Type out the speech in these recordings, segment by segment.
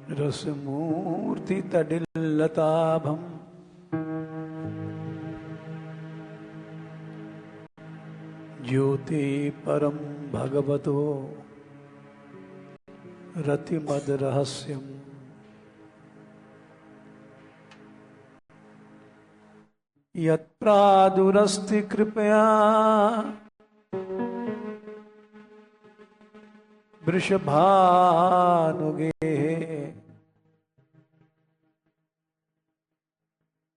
रसमूर्ति तडिल्लताभम ज्योति परम भगवतो रतिमद रहस्यम यत्प्रादुरस्ति कृपया वृषभानुगे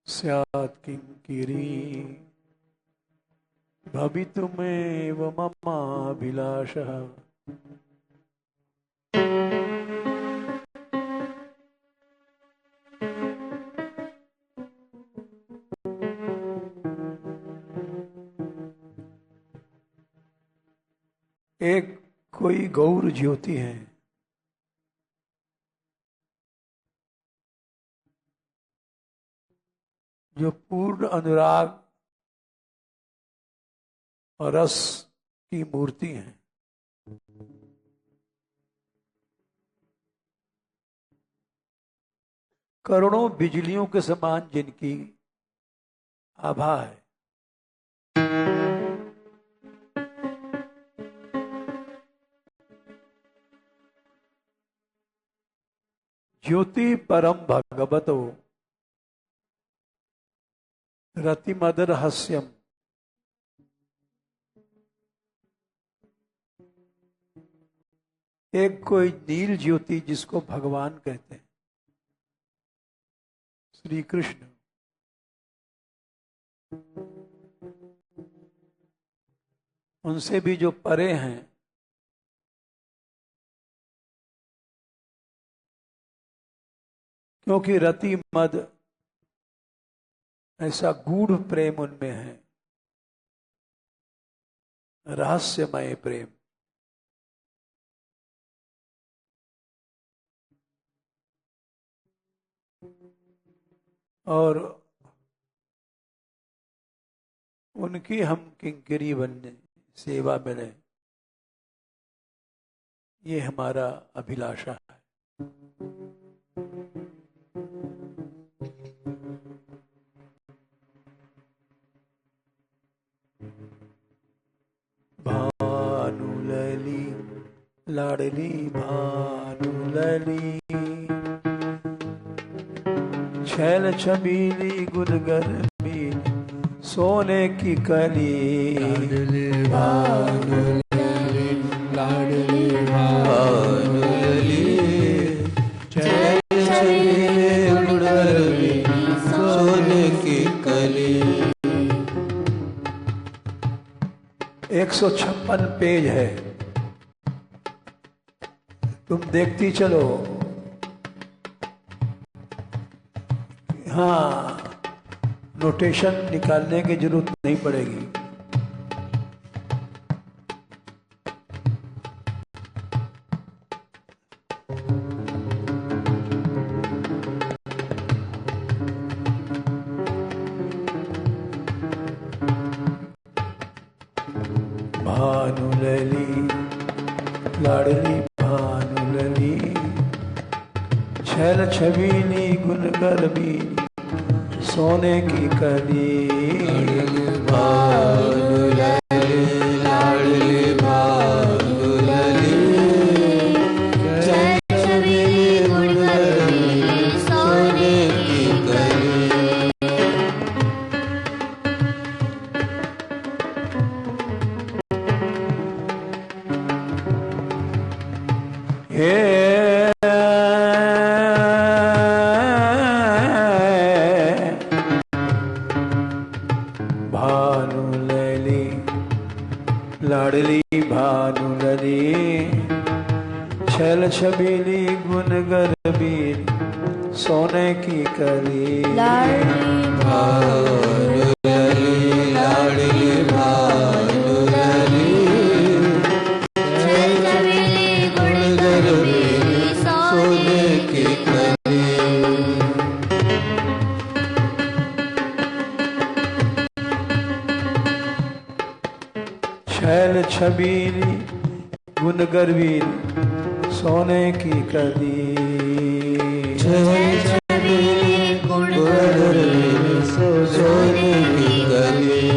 स्यात् किंकिरी भवितुमेव ममाभिलाषः। एक कोई गौर ज्योति है, जो पूर्ण अनुराग और रस की मूर्ति है। करोड़ों बिजलियों के समान जिनकी आभा है। ज्योति परम भगवतो रतिमद रहस्यम। एक कोई नील ज्योति जिसको भगवान कहते हैं, श्री कृष्ण। उनसे भी जो परे हैं, क्योंकि रति मद ऐसा गूढ़ प्रेम उनमें है, रहस्यमय प्रेम। और उनकी हम किंकरी बनने, सेवा मिले, ये हमारा अभिलाषा है। भानुलली लाडली भानुलली छैल छबीली गुलगर बीली सोने की कली। लाडली भानुलली लाडली भानुलली छैल छबीली गुलगर बीली सोने की कली। 156 पेज है, तुम देखती चलो। हाँ, नोटेशन निकालने की जरूरत नहीं पड़ेगी। भानुलली लाडली भानुलली छैल छबीली गुलगर बीली सोने की कली। भानुलली लाडली भानुलली छैल छबीली गुलगर बीली सोने की कली। भानुलली लाडली भानुलली छैल छबीली गुनगर बीली सोने की कली। भानुलली लाडली भानुलली छैल छबीली गुनगर बीली सोने की कली। छैल छबीली गुनगर बीली सोने की कली। छल छबीले गुण कर सोने की गली।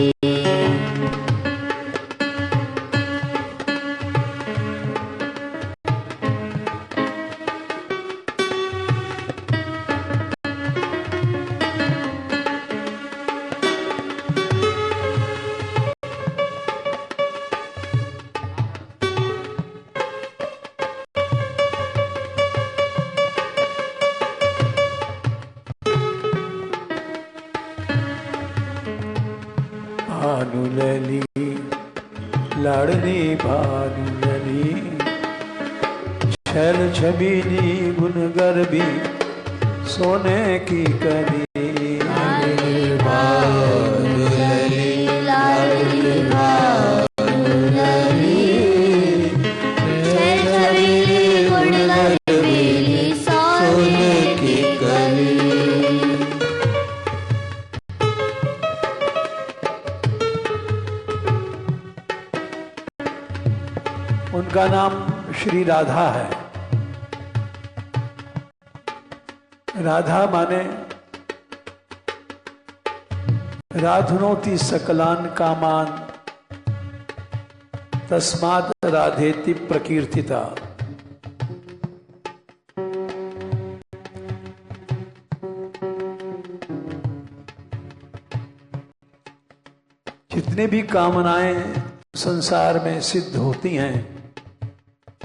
भानुलली लाडली भानुलली छल छबीली गुण गर्भी सोने की कली। भानुलली लाडली भानुलली छल छबीली गुण गर्भी सोने की कली। उनका नाम श्री राधा है। राधा माने राधुनोति सकलान कामान तस्मात् राधेति प्रकीर्तिता। जितने भी कामनाएं संसार में सिद्ध होती हैं,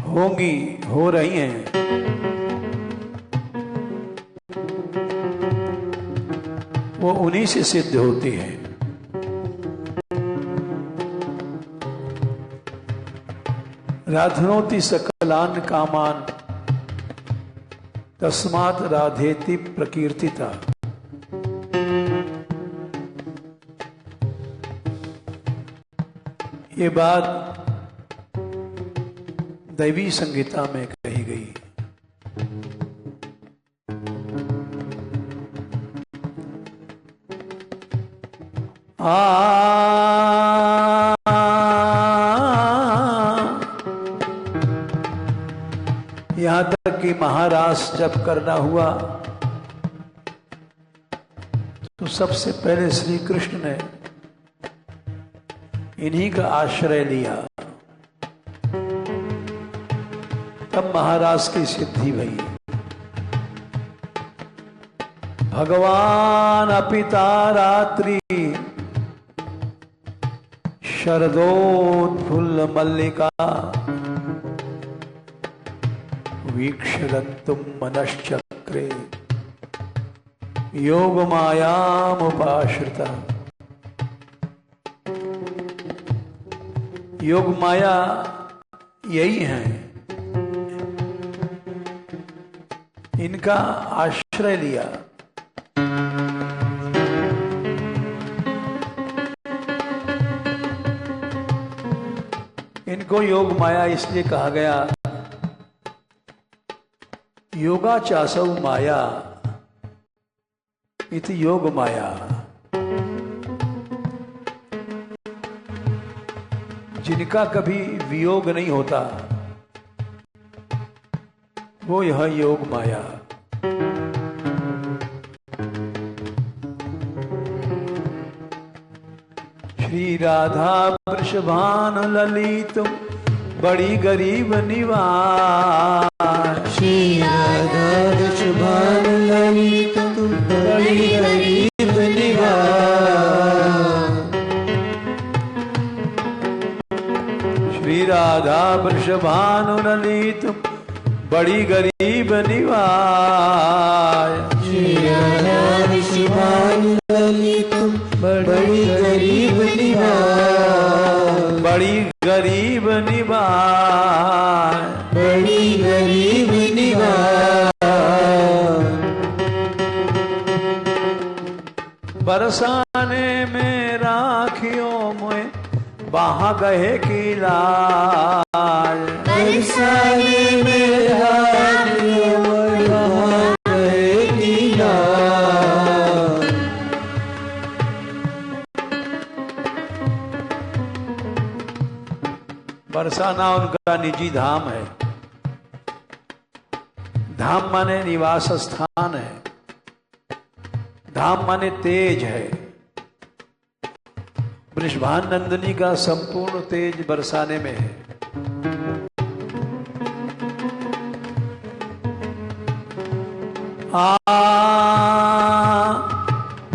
होंगी, हो रही हैं, वो उन्हीं से सिद्ध होती है। राधनोति सकलान कामान तस्मात् राधेति प्रकीर्तिता। ये बात दैवी संगीता में कही गई। यहां तक कि महारास जब करना हुआ तो सबसे पहले श्री कृष्ण ने इन्हीं का आश्रय लिया, तब महाराज की सिद्धि भई। भगवान अपिता रात्रि शरदोत्फुल्ल मल्लिका वीक्षगन्तुं मनश्चक्रे योग मायामुपाश्रिता। योग माया यही है, इनका आश्रय लिया। इनको योग माया इसलिए कहा गया, योगा चासौ माया इति योग माया। जिनका कभी वियोग नहीं होता वो यह योग माया। श्री राधा वृषभान ललित बड़ी गरीब निवास। श्री राधा वृषभान ललित बड़ी गरीब निवास। श्री राधा वृषभान ललित बड़ी गरीब निवास। श्री राधा वृषभान ललित बड़ी गरीब निवास। बड़ी गरीब निवास। बड़ी गरीब निवास। बरसाने में राखियों में वहां गए की लाल। बरसाने में राखियों में वहां गए की लाल। बरसाना उनका निजी धाम है। धाम माने निवास स्थान है, धाम माने तेज है। वृषभान नंदिनी का संपूर्ण तेज बरसाने में है।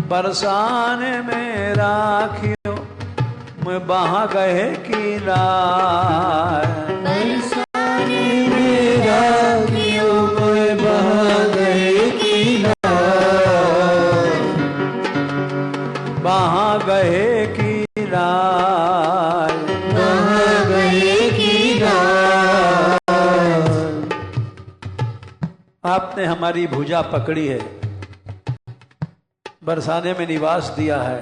बरसाने में राखियो मैं बहा गए किनार, बरसाने में राखियो मैं बहा गए किनार, बहा गए किनार, बहा गए किनार। आपने हमारी भुजा पकड़ी है, बरसाने में निवास दिया है।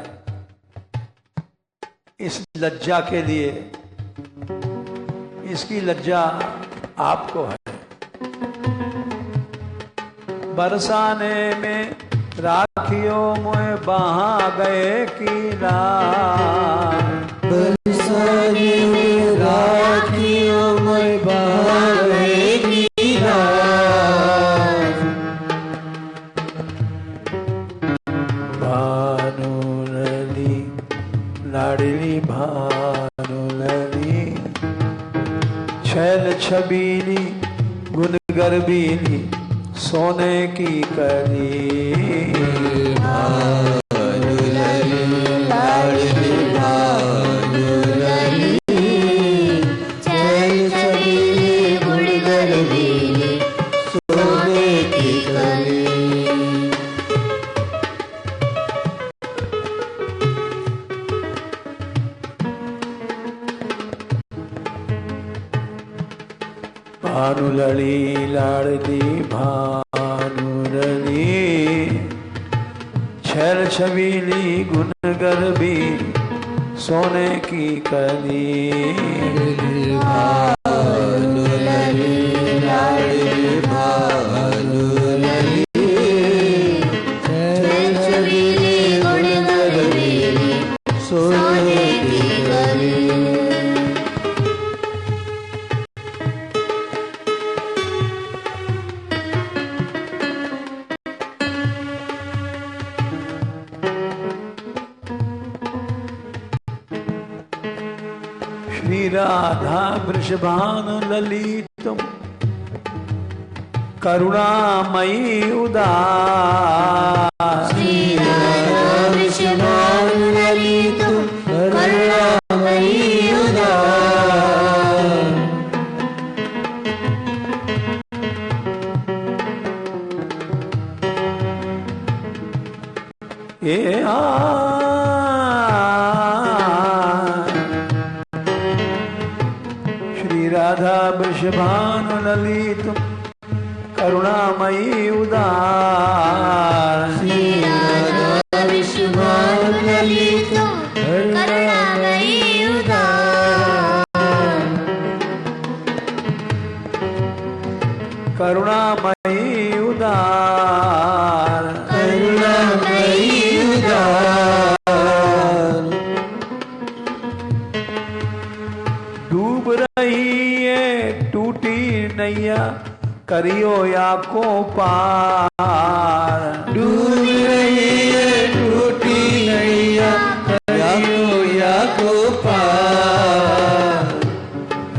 इस लज्जा के लिए, इसकी लज्जा आपको है। बरसाने में राखियो मुझे बहा गए किनार, बरसाने में राखियो मैं बहा गए किनार। भानुलली लाडली भानुलली, छैल छबीली गुण गर्बीली सोने की कली, भानुलली लाडली भानुलली, छैल छबीली गुण गर्बीली सोने की कली। भानुलली लाडली भानुलली, छैल छबीली गुण गर्बी सोने की कली, भानुलली लाडली भानुलली, छैल छबीली गुण गर्बीली सोने की कली। श्री राधा वृषभानु ललितम करुणामयी उदार, श्री राधा वृषभानु ललितम करुणामयी उदार। ए श्री राधा वृषभानु ललितम करुणामयी उदार, श्री राधा वृषभानु ललितम करुणामयी उदार। करुणामयी उदार, करुणामयी उदार। डूब रही है टूटी नैया करियो या को पार, डूब रही है टूटी नैया करियो या को पार,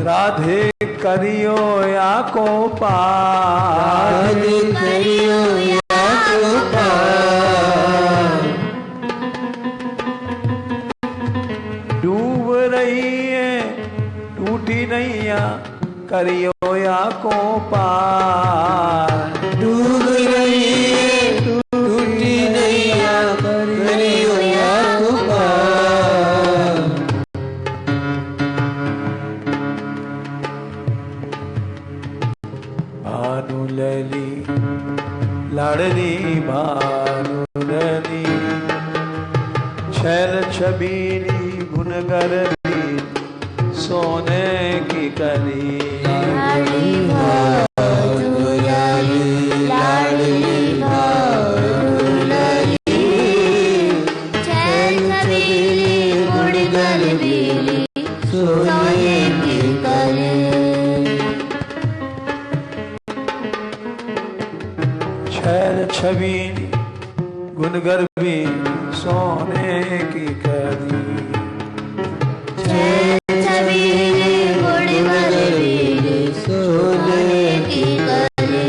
राधे करियो या को पार, राधे करियो या को पार। डूब रही है टूटी नैया करियो या को पार, डूब रही है टूटी नैया करियो या को पार। भानुलली लाडली भानुलली, छैल छबीली गुण गर्बी सोने की कली, भानुलली लाडली भानुलली, छैल छबीली गुण गर्बीली सोने की कली। छैल छवि गुण गर्भी सोने की कली। छैल छबीले गुण गर्भी सोने की कली।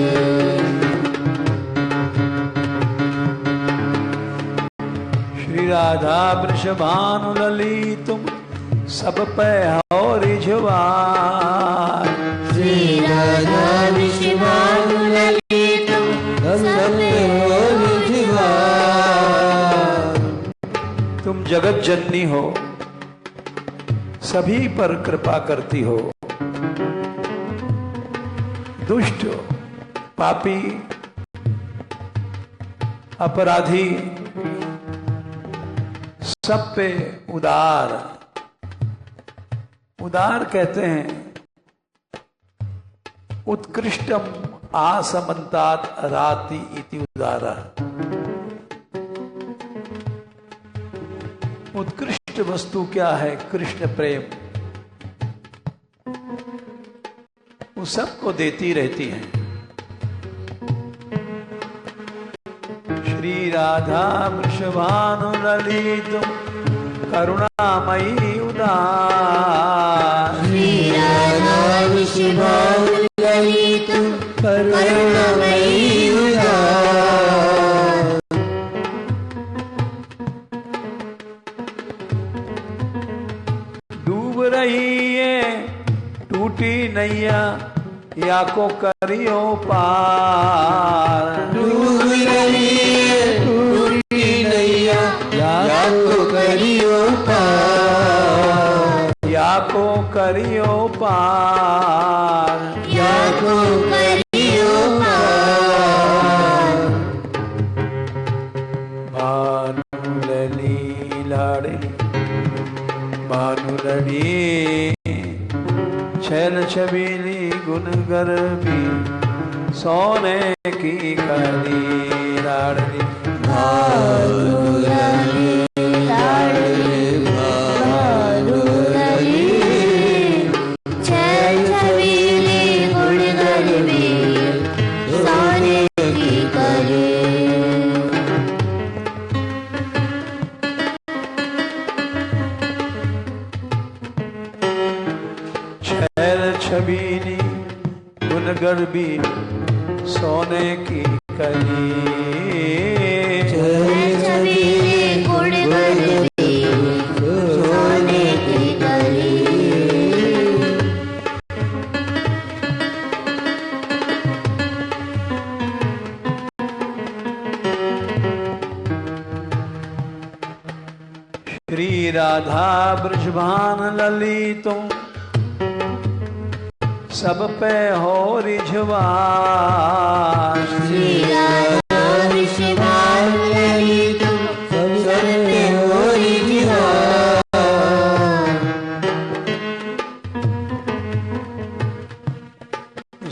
श्री राधा वृषभानु लली तुम सब पे हो रिझवार। श्री राधा वृषभानु लली तुम सब पे हो रिझवार। तुम जगत जननी हो, सभी पर कृपा करती हो। दुष्ट पापी अपराधी सब पे उदार। उदार कहते हैं उत्कृष्टम आसमंतात राति इति उदारा। उत्कृष्ट वस्तु क्या है? कृष्ण प्रेम। वो सबको देती रहती हैं। श्री राधा वृषभानु ललितुम करुणामयी उदार। श्री राधा वृषभानु ललितुम करुणामयी उदार। डूब रही है टूटी नैया या को करियो पार। डूब रही है टूटी नैया या को करियो पार। या को करियो पार। या को करियो पार। भानु लली लाड़ली भानु लड़ी छैल छबीली गुण गर्भी सोने की कली। लाड़ली भानु लली लाड़ली भानु लली छैल छबीली गुण गर्भी सोने की कली। छैल छबीली गुण गर्भी सोने की कली। छैल छबीली गुण गर्भी सोने की कली। श्री राधा वृषभान लली तुम सब पे हो रिझवार। श्री राधा वृषभानु लली तुम सब पे हो रिझवार।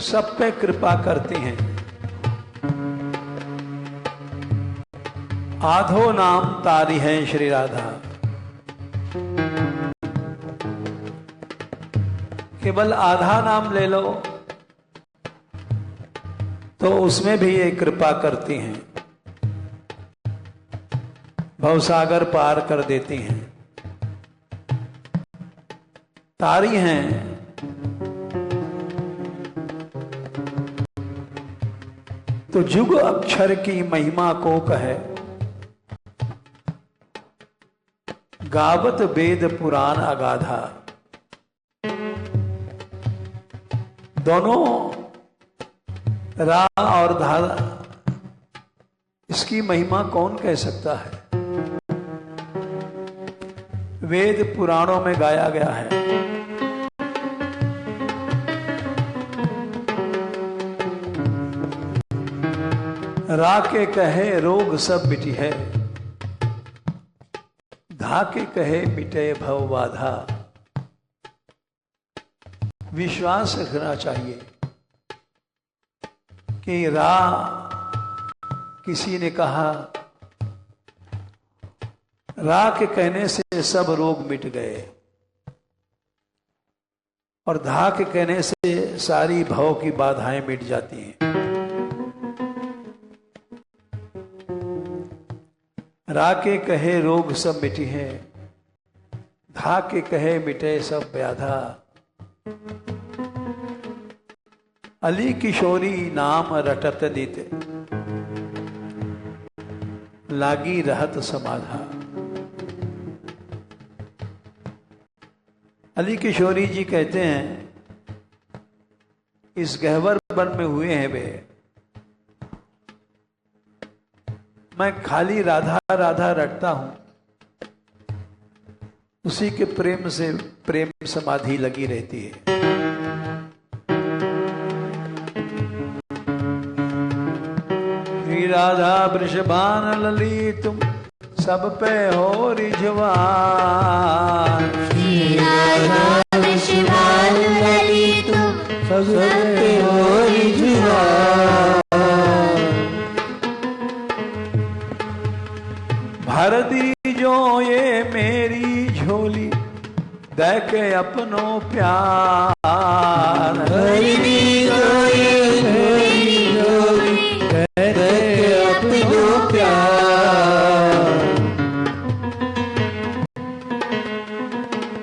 सब पे कृपा करती हैं। आधो नाम तारी हैं श्री राधा। केवल आधा नाम ले लो तो उसमें भी ये कृपा करती हैं, भवसागर पार कर देती हैं। तारी हैं तो जुग अक्षर की महिमा को कहे, गावत वेद पुराण अगाधा। दोनों रा और धा, इसकी महिमा कौन कह सकता है? वेद पुराणों में गाया गया है। रा के कहे रोग सब मिटी है, धा के कहे मिटे भव बाधा। विश्वास रखना चाहिए कि रा किसी ने कहा, रा के कहने से सब रोग मिट गए, और धा के कहने से सारी भव की बाधाएं मिट जाती हैं। राके कहे रोग सब मिटी है, धाके कहे मिटे सब व्याधा। अली किशोरी नाम रटत नित, लागी रहत समाधा। अली किशोरी जी कहते हैं, इस गहवर वन में हुए हैं वे, मैं खाली राधा राधा रटता हूं, उसी के प्रेम से प्रेम समाधि लगी रहती है। श्री राधा वृषभान लली तुम सब पे हो रिझवान। श्री राधा वृषभान लली तुम सब पे हो रिझवान। भर दी जो ये मेरी झोली, दे के अपनो प्यार। भर दी जो ये मेरी झोली, दे के अपनो प्यार।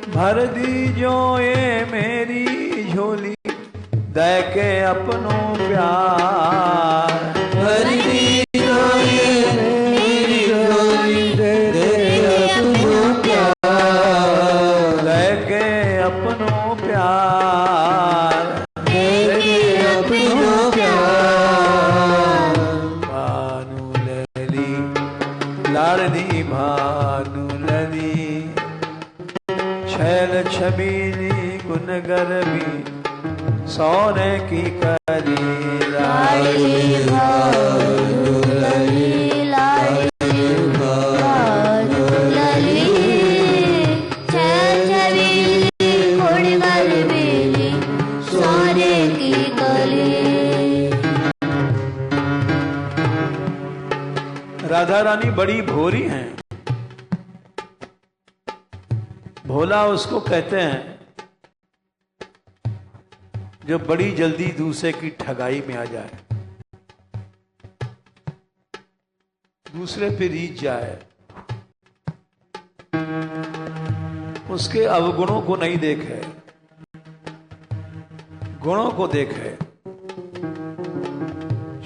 भर दी जो ये मेरी झोली, दे के अपनो प्यार। भर दी जो ये मेरी झोली, दे के अपनो प्यार। दे के अपनो प्यार। दे के अपनो प्यार। भानु लली लाड़ली भानु लली, छैल छबीली गुन गर्वी, सोने की करी लाडली भानु लली, लाडली भानु लली, छैल छबीली गुन गर्वी, सोने की कली। राधा रानी बड़ी भोरी हैं। भोला उसको कहते हैं जो बड़ी जल्दी दूसरे की ठगाई में आ जाए, दूसरे पे रीझ जाए, उसके अवगुणों को नहीं देखे, गुणों को देखे।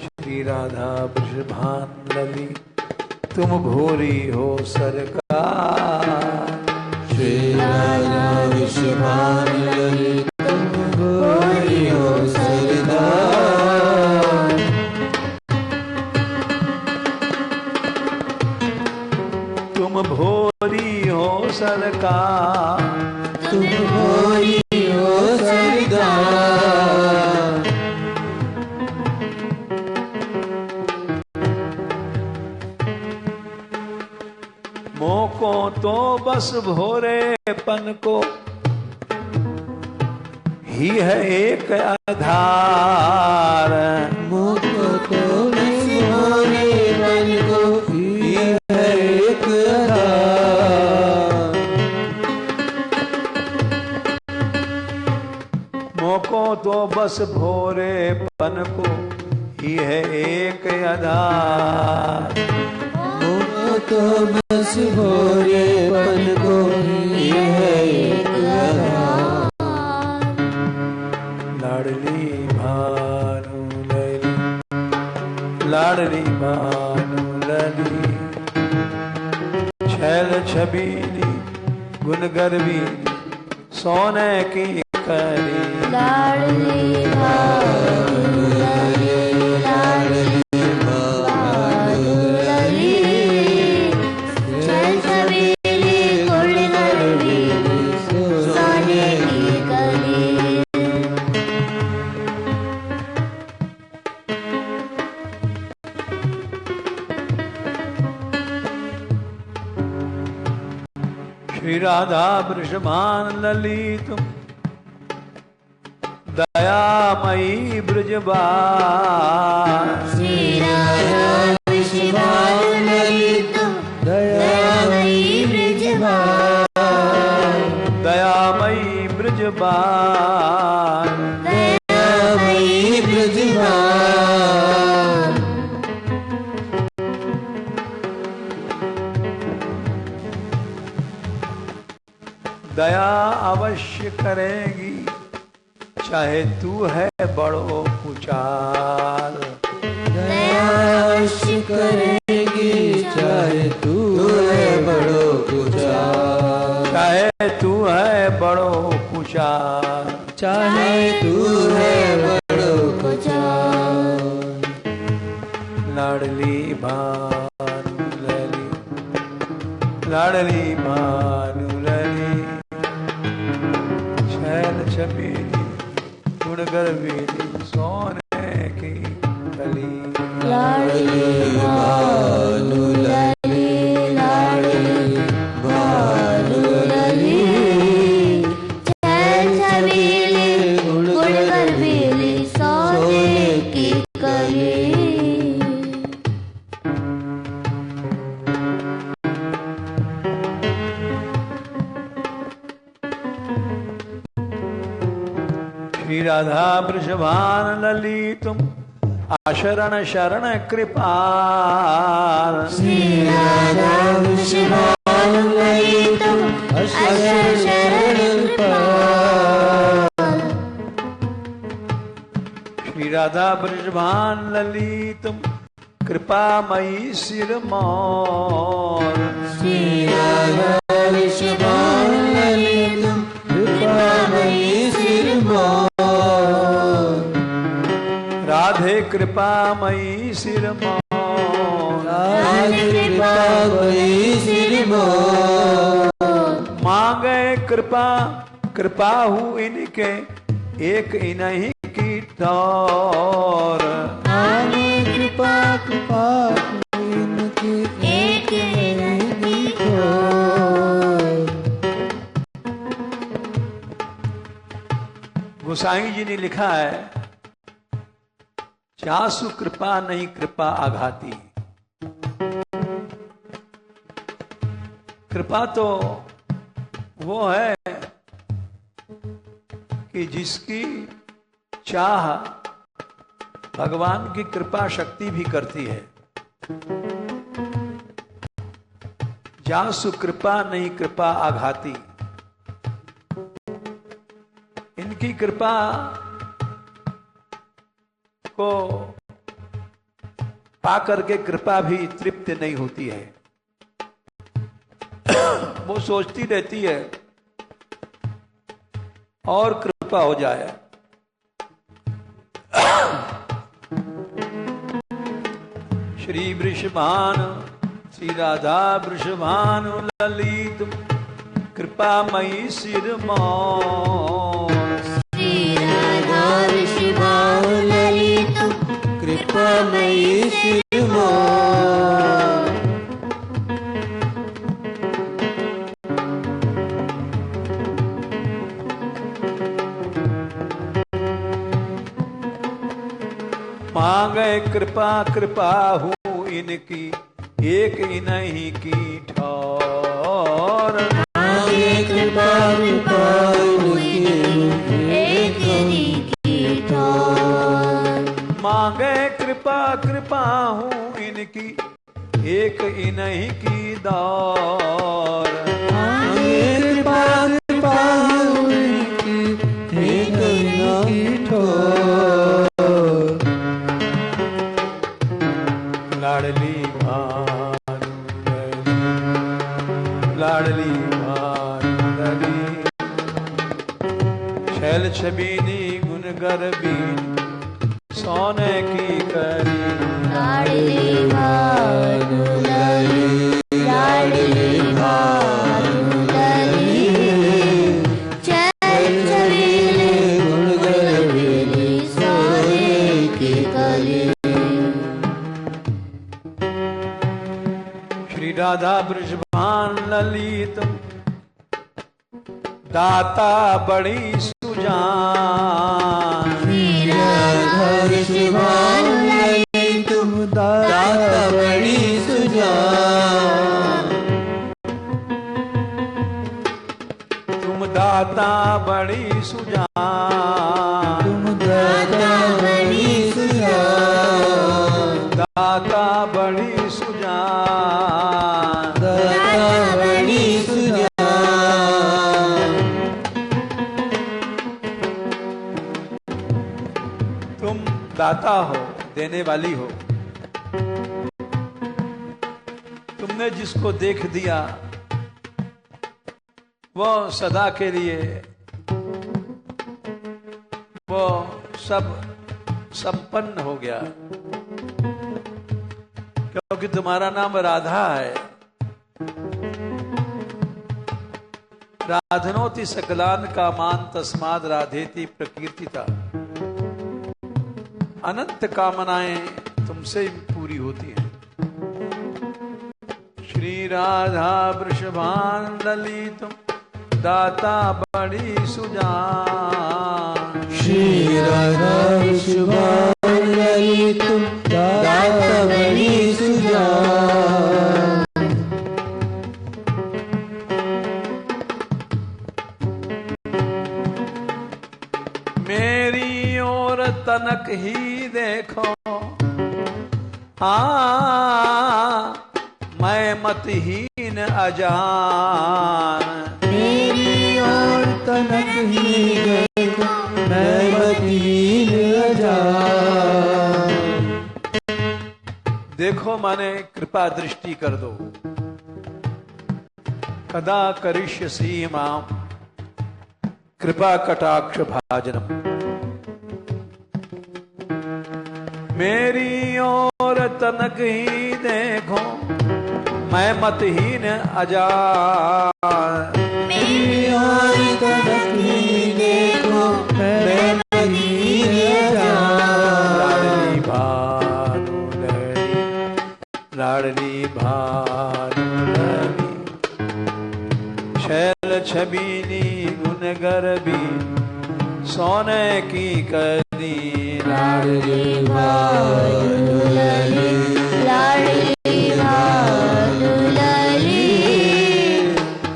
श्री राधा वृषभान लली तुम भोरी हो सरकार। श्री राधा वृषभान लली तुम भोरी हो सरकार। तुम भोरी हो सरकार। तुम भोरी हो सरकार। मोको तो बस भोरेपन को ही है एक आधार। मोको तो बस भोरेपन को ही है एक आधार। मोको तो बस भोरेपन को ही है एक आधार। मोको तो बस भोरेपन को ही है एक आधार। लाडली भानु लली, लाडली भानु लली, छैल छबीली गुन गर्वी, सोने की करी। लाडली भानु लली, लाडली भानु लली, छैल छबीली गुण गर्वी, सोने की कली। श्री राधा वृषभान लली तुम दयामयी ब्रजबान। श्री राधा वृषभान लली तुम दयामयी ब्रजबान। दयामयी ब्रजबान। दयामयी ब्रजबान। दया अवश्य करेगी, चाहे तू है बड़ो कुचाल। दया अवश्य करेगी, चाहे तू है बड़ो कुचाल। चाहे तू है बड़ो कुचाल। चाहे तू है बड़ो कुचाल। लाडली भानु लली, लाडली भानु लली, शैल छबीली गुणगर बीली, सोने की कली। लाडली भानु लली, लाडली भानु लली, शैल छबीली गुणगर बीली, सोने की कली। श्री राधा वृषभान लली तुम आशरण शरण कृपाल। श्री राधा वृषभान लली तुम आशरण शरण कृपाल। श्री राधा वृषभान लली तुम कृपामयी सिरमौर। श्री राधा वृषभान लली तुम कृपामयी सिरमौर। राधे कृपामयी सिरमौर। राधे कृपामयी सिरमौर। मांगे कृपा कृपाहु इनके, एक इन्हीं की ठौर। मांगे कृपा कृपाहु इनकी, एक इन्हीं की ठौर। गोसाई जी ने लिखा है, चासु कृपा नहीं कृपा आघाती। कृपा तो वो है कि जिसकी चाह भगवान की कृपा शक्ति भी करती है। जासु कृपा नहीं कृपा आघाती। इनकी कृपा को पाकर के कृपा भी तृप्त नहीं होती है। वो सोचती रहती है और कृपा हो जाए। श्री वृषभान श्री राधा वृषभान ललित कृपामयी सिरमौर। श्री राधा वृषभान ललित कृपामयी सिरमौर। मांगे कृपा कृपा हूँ इनकी, एक इन्हीं की ठौर। मांगे कृपा कृपा इनकी, एक इन्हीं की ठौर। मांगे कृपा कृपा हूँ इनकी, एक इन्हीं की दौर। मांगे कृपा कृपा इनकी, एक इन्हीं की ठौर। लाडली भानु लली, लाडली भानु लली, शैल छबीनी गुणगर बीनी, सोने की कली। लाडली भानु लली, लाडली भानु लली, चैल छबीली गुणगर बीनी, सोने की कली। श्री राधा वृषभान ललित दाता बड़ी सुजान। श्री राधा वृषभान ललित दाता बड़ी सुजान। तुम दाता बड़ी सुजान। तुम दाता बड़ी सुजान। दाता बड़ी सुजान। दाता बड़ी सुजान। दाता हो, देने वाली हो। तुमने जिसको देख दिया वो सदा के लिए वो सब संपन्न हो गया, क्योंकि तुम्हारा नाम राधा है। राधनोति सकलान कामान तस्माद राधेति प्रकीर्तिता। अनंत कामनाएं तुमसे पूरी होती हैं। श्री राधा वृषभान ललितुम दाता बड़ी सुजान। श्री राधा वृषभान ललितुम दाता बड़ी सुजान। मेरी ओर तनक ही देखो, मैं मतहीन अजान। मेरी ओर तनक ही देखो, मैं मतहीन अजान। देखो माने कृपा दृष्टि कर दो। कदा करिष्यसि माम कृपा कटाक्ष भाजनम। मेरी ओर तनक ही देखो, मैं मतहीन अजान। मेरी ओर तनक ही देखो, मैं मतहीन अजान। लाडली भानु लड़ी, लाडली भानु लड़ी, शैल छबीनी गुण गर्भी, सोने की कदी। लाडली भानु लड़ी, लाडली भानु लड़ी,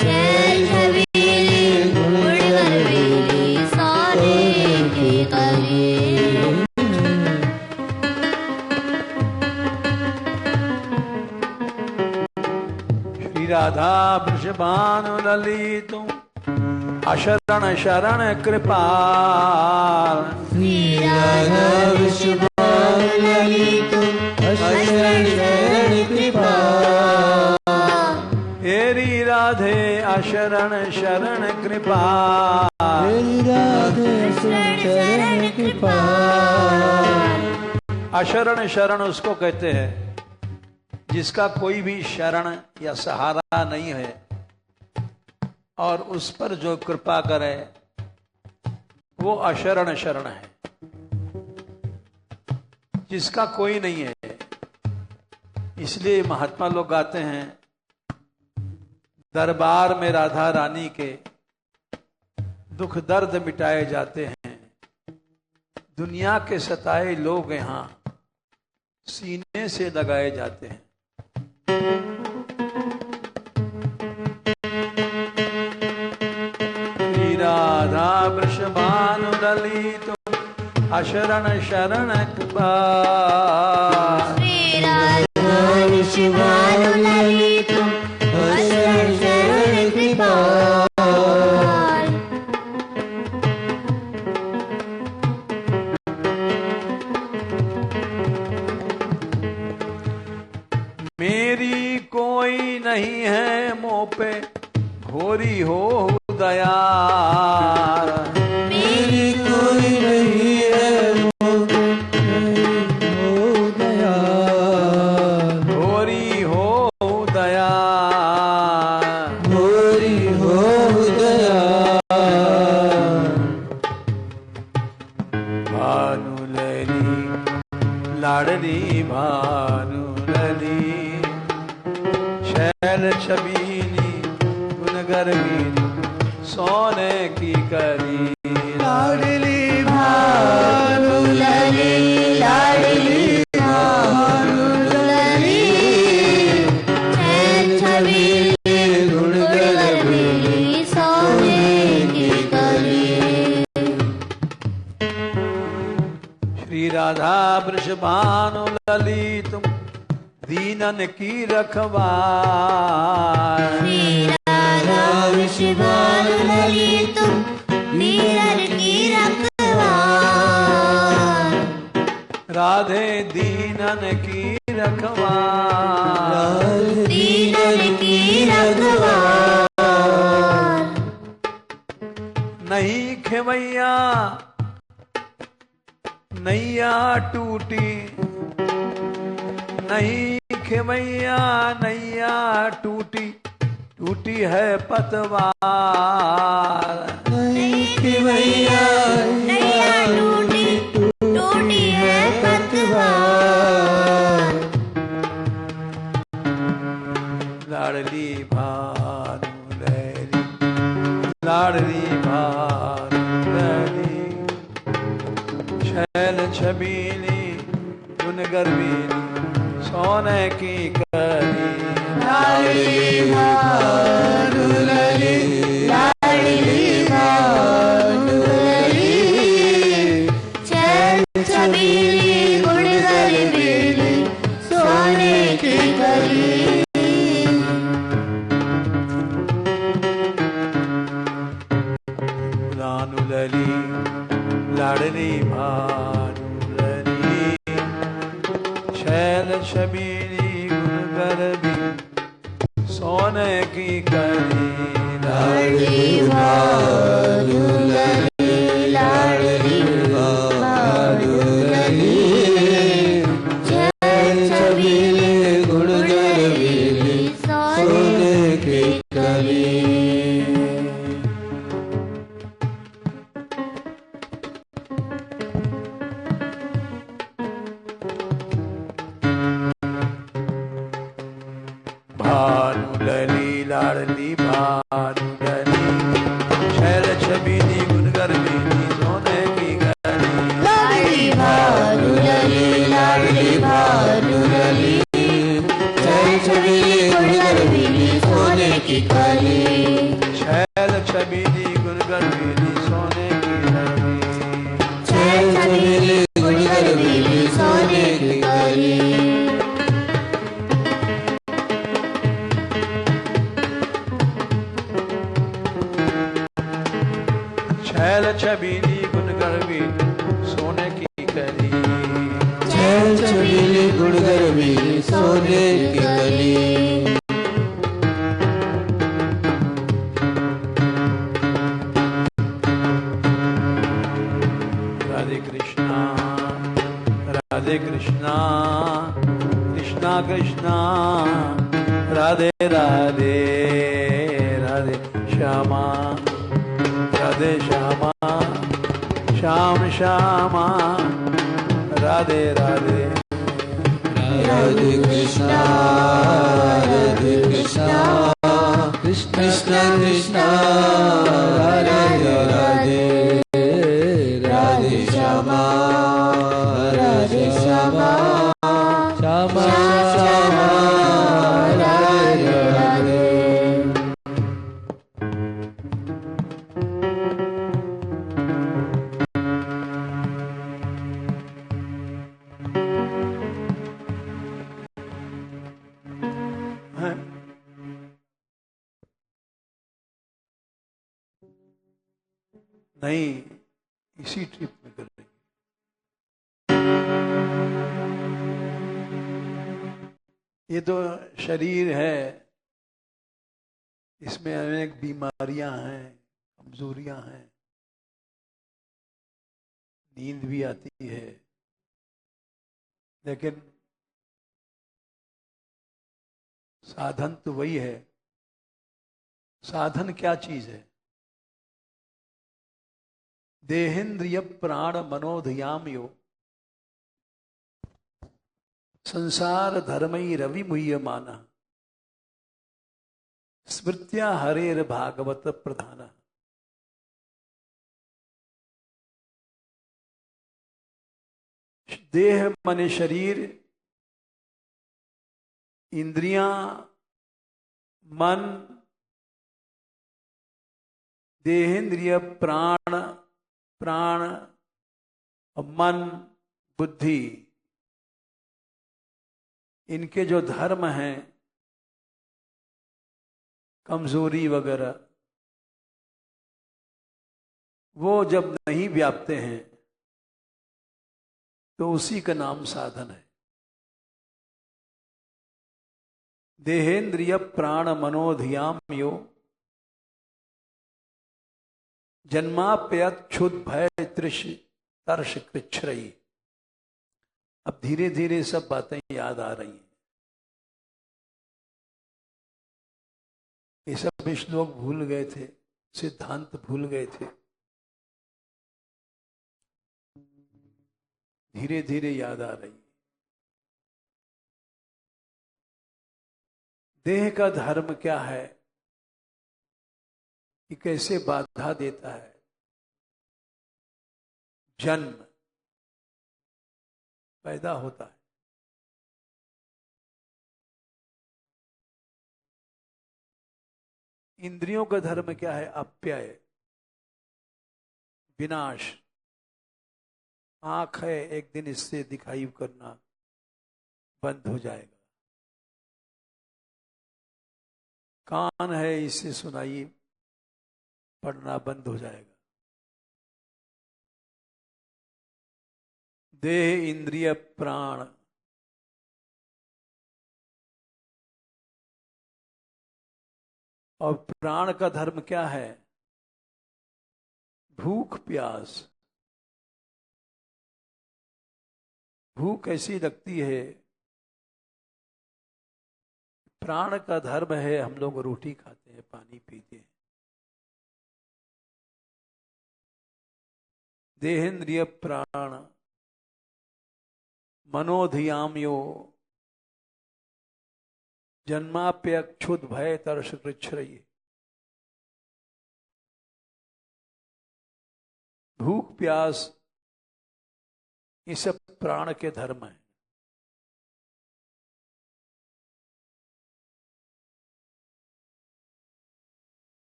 शैल छबीनी गुण गर्भी, सोने की कली। श्री राधा वृषभानु ललितुम अशरण शरण कृपाल। श्री राधा वृषभानु ललितुम अशरण शरण कृपाल। हेरी राधे अशरण शरण कृपाल। श्री राधे शरण कृपाल। अशरण शरण उसको कहते हैं जिसका कोई भी शरण या सहारा नहीं है, और उस पर जो कृपा करे वो अशरण शरण है। जिसका कोई नहीं है, इसलिए महात्मा लोग गाते हैं, दरबार में राधा रानी के दुख दर्द मिटाए जाते हैं। दुनिया के सताए लोग यहाँ सीने से लगाए जाते हैं। श्री राधा वृषभानु ललितुम अशरण शरण कृपाल। श्री राधा वृषभानु ललितुम अशरण शरण कृपाल। मेरी कोई नहीं है मोह पे घोरी हो दया। मेरी कोई नहीं है मोह दया। घोरी हो दया, घोरी हो दया। भानु लली लाडली भानु लली, शैल छबीनी गुण गर्भिनी, सोने की कली। लाडली भानु लली, लाडली भानु लली, शैल छबीनी गुण गर्भिनी, सोने की कली। श्री राधा वृषभानु ललितुम दीनन की रखवार। श्री राधा वृषभानु ललितुम दीनन की रखवार। राधे दीनन की रखवार, दीनन की रखवार, नहीं खेवैया नैया टूटी, नहीं खेवैया नैया टूटी, टूटी है पतवार, नहीं खेवैया नैया टूटी, टूटी है पतवार, लाडली भानु लहरी, लाडली भानु लहरी, शैल छबीली गुन गर्वीली सोने की कली, लाडली भानु लहरी, लाडली भानु लहरी, शैल छबीली गुण गर्वीली सोने की कली, भानु लली लाडली भानु लली, शैल छबीली गुन गर्वी सोने की कली, लाडली भानु लली, लाडली भानु लली, शैल छबीली गुण गर्वीली सोने की कली, भानु लली लाडली भानु लली, शैल छबीली गुन गर्वीली सोने की कली, लाडली भानु लली, लाडली भानु लली, शैल छबीली गुण गर्वीली सोने की कली, शैल छबीली गुन गर्वीली सोने की कली, शैल छबीली गुण गर्वीली सोने की कली, शैल छबीली गुन गर्वीली सोने की कली, शैल छबीली गुण गर्वीली सोने की कली, राधे कृष्णा राधे कृष्णा, कृष्णा कृष्णा राधे राधे, राधे श्यामा राधे श्यामा, श्याम श्यामा राधे राधे, राधे कृष्णा, राधे कृष्णा, कृष्ण कृष्णा राधे राधे, राधे श्यामा, राधे श्यामा, श्यामा श्यामा राधे राधे, हैं? नहीं, इसी ट्रिप में कर रही। ये तो शरीर है, इसमें अनेक बीमारियां हैं, कमजोरियां हैं, नींद भी आती है, लेकिन साधन तो वही है। साधन क्या चीज है? देहेन्द्रिय प्राण मनोधयाम यो संसार धर्मई रवि मुह्यमान स्मृत्या हरेर भागवत प्रधान। देह मन शरीर, इंद्रियां, मन, देहेंद्रिय प्राण, प्राण और मन, बुद्धि, इनके जो धर्म हैं, कमजोरी वगैरह, वो जब नहीं व्यापते हैं तो उसी का नाम साधन है। देहेंद्रिय प्राण मनोधियाम यो जन्माप्यत क्षुद भय तृष तर्ष कृच्छ्रयी। अब धीरे धीरे सब बातें याद आ रही हैं। ये सब श्लोक भूल गए थे, सिद्धांत भूल गए थे, धीरे धीरे याद आ रही। देह का धर्म क्या है कि कैसे बाधा देता है? जन्म, पैदा होता है। इंद्रियों का धर्म क्या है? अप्यय, विनाश। आंख है, एक दिन इससे दिखाई करना बंद हो जाएगा। कान है, इससे सुनाई पढ़ना बंद हो जाएगा। देह, इंद्रिय, प्राण, और प्राण का धर्म क्या है? भूख प्यास। भूख ऐसी लगती है, प्राण का धर्म है, हम लोग रोटी खाते हैं, पानी पीते हैं। देहेंद्रिय प्राण मनोधियाम्यो जन्माप्यक्षुद भय तर्ष कृच्छ्रयी। भूख प्यास, ये सब प्राण के धर्म हैं।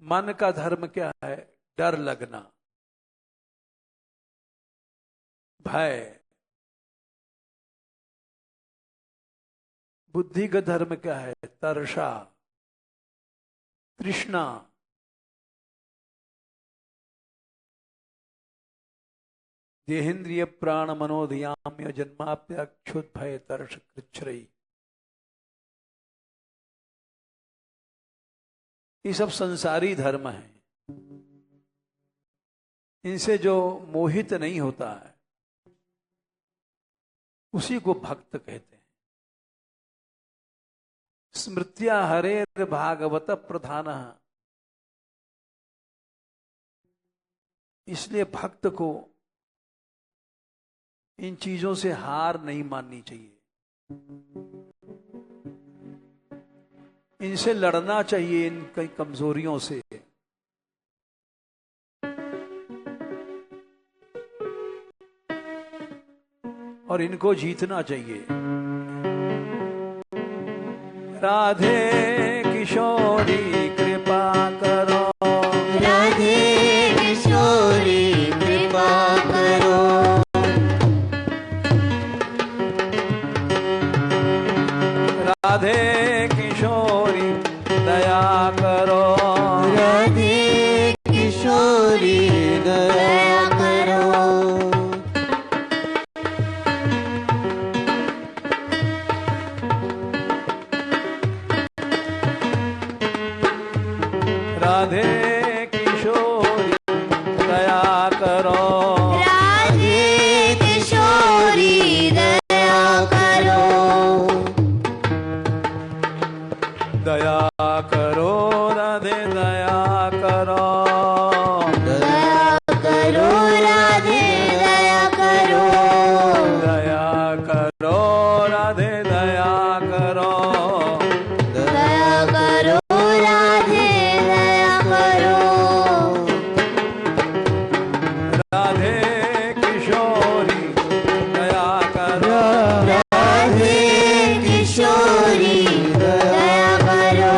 मन का धर्म क्या है? डर लगना, भय। बुद्धि का धर्म क्या है? तर्षा, तृष्णा। देहेंद्रिय प्राण मनोधियाम्य जन्माप्यक्षुत भय तर्ष कृच्छ्रयी। ये सब संसारी धर्म है। इनसे जो मोहित नहीं होता है उसी को भक्त कहते हैं। स्मृत्या हरेर भागवत प्रधान। इसलिए भक्त को इन चीजों से हार नहीं माननी चाहिए, इनसे लड़ना चाहिए, इन कई कमजोरियों से। और इनको जीतना चाहिए। राधे किशोरी कृपा करो, राधे किशोरी कृपा करो, राधे किशोरी दया करो, राधे किशोरी दया करो, राधे किशोरी दया करो, राधे किशोरी दया करो, दया करो, राधे दया करो, दया करो, राधे दया करो, दया करो, राधे दया करो, दया करो, राधे दया करो, राधे किशोरी दया करो, राधे किशोरी दया करो,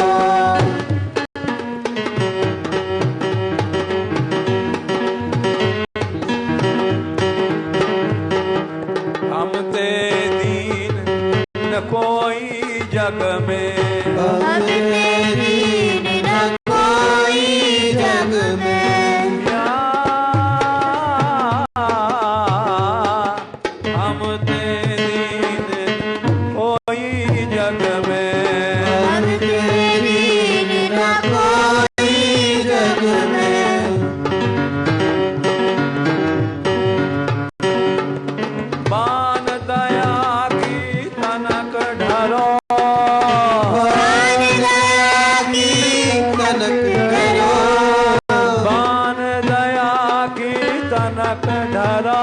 हम ते दीन न कोई जग में, हम तेरी न कोई जग में, हम ते दीन कोई जग में, हम तेरी न कोई जग में। बान दया की तनक ढरो, बान दया की कनक करो, बान दया की तनक ढरो,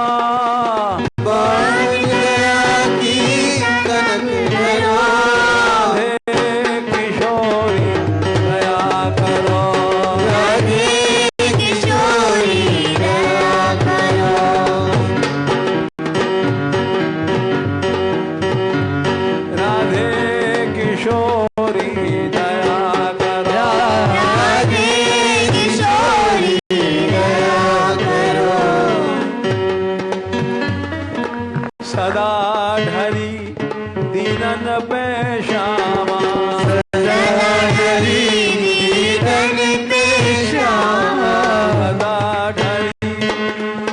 बान दया की कनक करो, हे किशोरी दया करो, राधे किशोरी दया करो, राधे किशोरी दया करो, राधे किशोरी दया करो। सदा ढरी दीनन पे श्यामा, सदा हरि दीनन पे श्यामा, सदा ढरी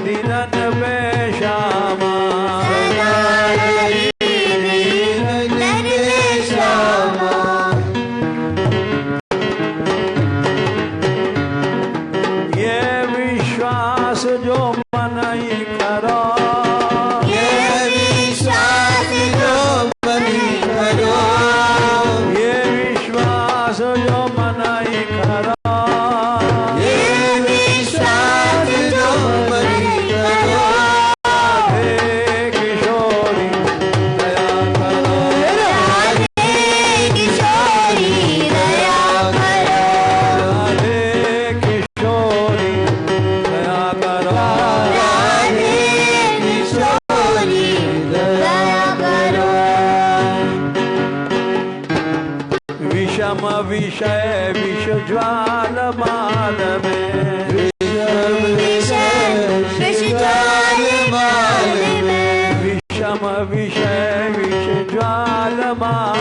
दीनन पे श्यामा, सदा हरि दीनन पे श्यामा। ये विश्वास जो मन ही करो, ये विश्वास जो बनी करो, ये विश्वास जो मन ही करो, ये विश्वास जो बनी करो, हे किशोरी दया करो, राधे किशोरी दया करो, राधे किशोरी दया करो, राधे किशोरी दया करो। विषम विषय विष ज्वाल माल में, विषय विष ज्वाल माल में, विषम विषय विष ज्वाल माल